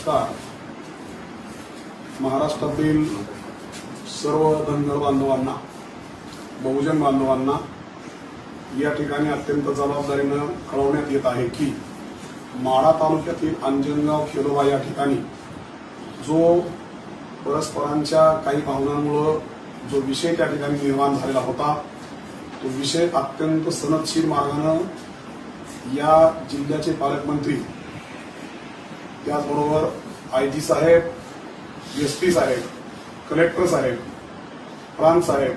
नमस्कार. महाराष्ट्रातील सर्व धनगर बांधवांना, बहुजन बांधवांना या ठिकाणी अत्यंत जबाबदारीनं कळवण्यात येत आहे की माढा तालुक्यातील अंजनगाव खेलोबा या ठिकाणी जो परस्परांच्या काही भावनांमुळे जो विषय त्या ठिकाणी निर्माण झालेला होता, तो विषय अत्यंत सनदशीर मार्गानं या जिल्ह्याचे पालकमंत्री, त्याचबरोबर आयजी साहेब, एसपी साहेब, कलेक्टर साहेब, प्रांत साहेब,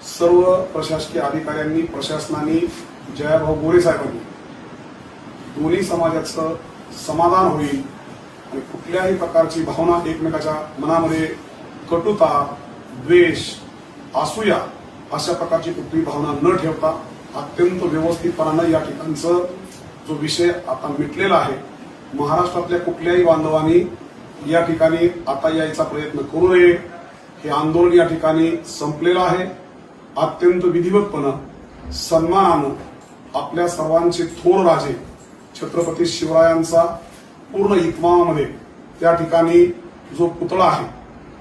सर्व प्रशासकीय अधिकाऱ्यांनी, प्रशासनाने, जयाभाऊ गोरे साहेबांनी दोन्ही समाजाचं समाधान होईल आणि कुठल्याही प्रकारची भावना एकमेकाच्या मनामध्ये कटुता, द्वेष, असूया अशा प्रकारची कुठली भावना न ठेवता अत्यंत व्यवस्थितपणानं या ठिकाणचं जो विषय आता मिटलेला आहे, महाराष्ट्रातल्या कुठल्याही बांधवांनी या ठिकाणी आता यायचा प्रयत्न करू नये. हे आंदोलन या ठिकाणी संपलेलं आहे. अत्यंत विधिवतपणे सन्मानानं आपल्या सर्वांचे थोर राजे छत्रपती शिवरायांचा पूर्ण इतमामामध्ये त्या ठिकाणी जो पुतळा आहे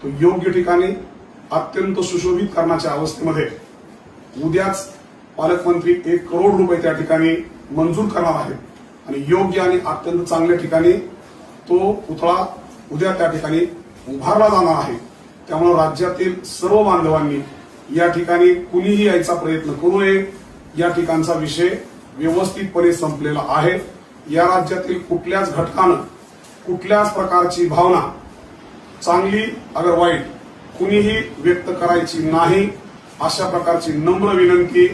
तो योग्य ठिकाणी अत्यंत सुशोभित करण्याच्या अवस्थेमध्ये उद्याच पालकमंत्री 1 करोड रुपये त्या ठिकाणी मंजूर करणार आहेत आणि योग्य आणि अत्यंत चांगल्या ठिकाणी तो पुतळा उद्या त्या ठिकाणी उभारला जाणार आहे. त्यामुळे राज्यातील सर्व बांधवांनी या ठिकाणी कुणीही यायचा प्रयत्न करू नये. या ठिकाणचा विषय व्यवस्थितपणे संपलेला आहे. या राज्यातील कुठल्याच घटकानं कुठल्याच प्रकारची भावना, चांगली अगर वाईट, कुणीही व्यक्त करायची नाही. अशा प्रकारची नम्र विनंती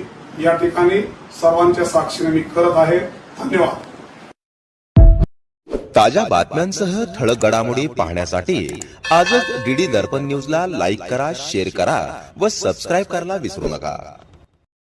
या ठिकाणी सर्वांच्या साक्षीने मी करत आहे. धन्यवाद. ताज्या बातम्यांसह ठळक घडामोडी पाहण्यासाठी आजच डीडी दर्पण न्यूजला लाईक करा, शेअर करा व सबस्क्राईब करायला विसरू नका.